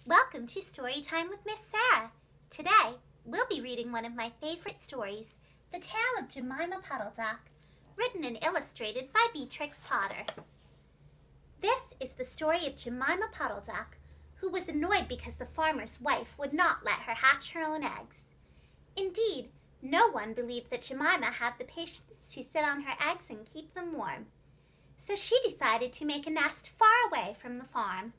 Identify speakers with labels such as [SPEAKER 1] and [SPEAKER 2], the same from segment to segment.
[SPEAKER 1] Welcome to Storytime with Miss Sarah. Today, we'll be reading one of my favorite stories, The Tale of Jemima Puddle-Duck, written and illustrated by Beatrix Potter. This is the story of Jemima Puddle-Duck, who was annoyed because the farmer's wife would not let her hatch her own eggs. Indeed, no one believed that Jemima had the patience to sit on her eggs and keep them warm. So she decided to make a nest far away from the farm.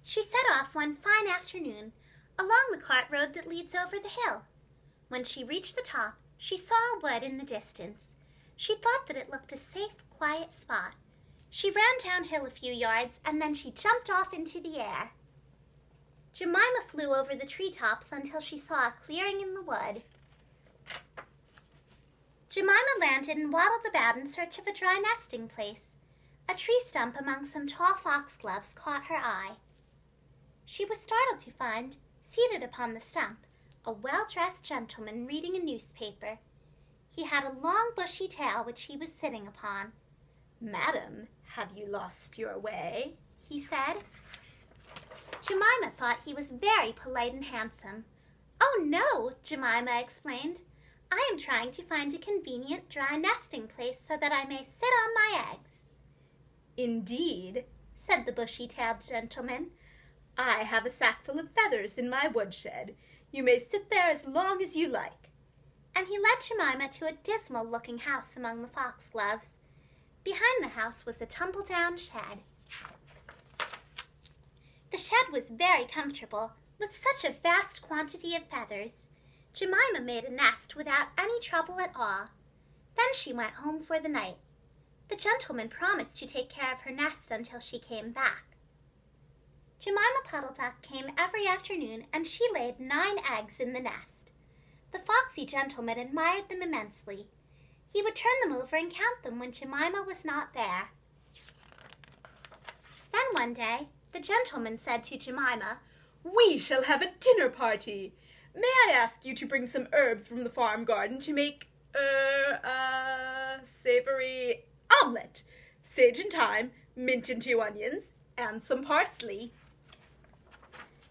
[SPEAKER 1] She set off one fine afternoon along the cart road that leads over the hill. When she reached the top, she saw a wood in the distance. She thought that it looked a safe, quiet spot. She ran downhill a few yards, and then she jumped off into the air. Jemima flew over the treetops until she saw a clearing in the wood. Jemima landed and waddled about in search of a dry nesting place. A tree stump among some tall foxgloves caught her eye. She was startled to find, seated upon the stump, a well-dressed gentleman reading a newspaper. He had a long bushy tail which he was sitting upon.
[SPEAKER 2] "Madam, have you lost your way?"
[SPEAKER 1] he said. Jemima thought he was very polite and handsome. "Oh no," Jemima explained. "I am trying to find a convenient dry nesting place so that I may sit on my eggs."
[SPEAKER 2] "Indeed,"
[SPEAKER 1] said the bushy-tailed gentleman.
[SPEAKER 2] "I have a sack full of feathers in my woodshed. You may sit there as long as you like."
[SPEAKER 1] And he led Jemima to a dismal-looking house among the foxgloves. Behind the house was a tumble-down shed. The shed was very comfortable, with such a vast quantity of feathers. Jemima made a nest without any trouble at all. Then she went home for the night. The gentleman promised to take care of her nest until she came back. Jemima Puddle-Duck came every afternoon, and she laid 9 eggs in the nest. The foxy gentleman admired them immensely. He would turn them over and count them when Jemima was not there. Then one day, the gentleman said to Jemima,
[SPEAKER 2] "We shall have a dinner party. May I ask you to bring some herbs from the farm garden to make, savory omelet, sage and thyme, mint and 2 onions, and some parsley."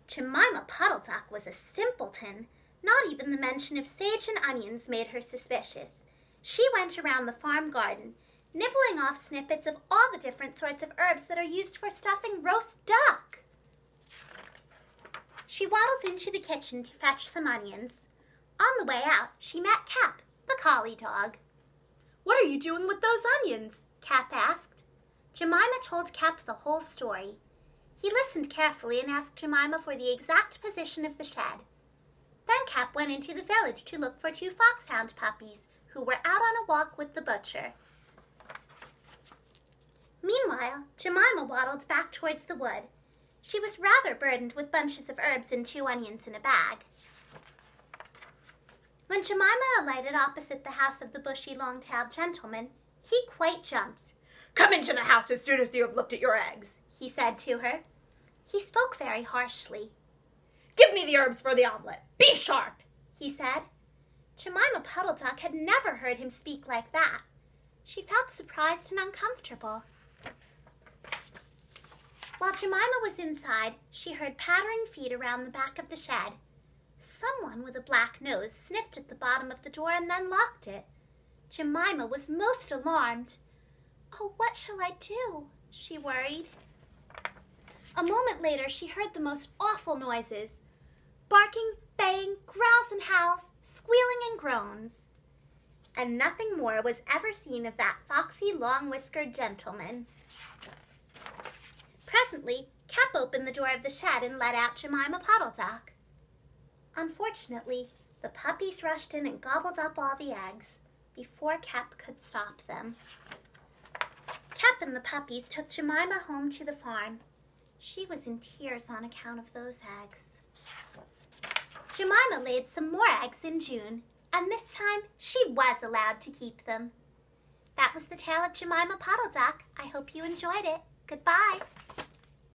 [SPEAKER 1] Jemima Puddle-Duck was a simpleton. Not even the mention of sage and onions made her suspicious. She went around the farm garden, nibbling off snippets of all the different sorts of herbs that are used for stuffing roast duck. She waddled into the kitchen to fetch some onions. On the way out, she met Cap, the collie dog.
[SPEAKER 2] "What are you doing with those onions?"
[SPEAKER 1] Cap asked. Jemima told Cap the whole story. He listened carefully and asked Jemima for the exact position of the shed. Then Cap went into the village to look for 2 foxhound puppies who were out on a walk with the butcher. Meanwhile, Jemima waddled back towards the wood. She was rather burdened with bunches of herbs and 2 onions in a bag. When Jemima alighted opposite the house of the bushy, long-tailed gentleman, he quite jumped.
[SPEAKER 2] "Come into the house as soon as you have looked at your eggs,"
[SPEAKER 1] he said to her. He spoke very harshly.
[SPEAKER 2] "Give me the herbs for the omelet. Be sharp,"
[SPEAKER 1] he said. Jemima Puddle-Duck had never heard him speak like that. She felt surprised and uncomfortable. While Jemima was inside, she heard pattering feet around the back of the shed. Someone with a black nose sniffed at the bottom of the door and then locked it. Jemima was most alarmed. "Oh, what shall I do?" she worried. A moment later, she heard the most awful noises. Barking, baying, growls and howls, squealing and groans. And nothing more was ever seen of that foxy, long-whiskered gentleman. Presently, Cap opened the door of the shed and let out Jemima Puddle-Duck. Unfortunately, the puppies rushed in and gobbled up all the eggs before Cap could stop them. Cap and the puppies took Jemima home to the farm. She was in tears on account of those eggs. Jemima laid some more eggs in June, and this time she was allowed to keep them. That was the tale of Jemima Puddle-Duck. I hope you enjoyed it. Goodbye.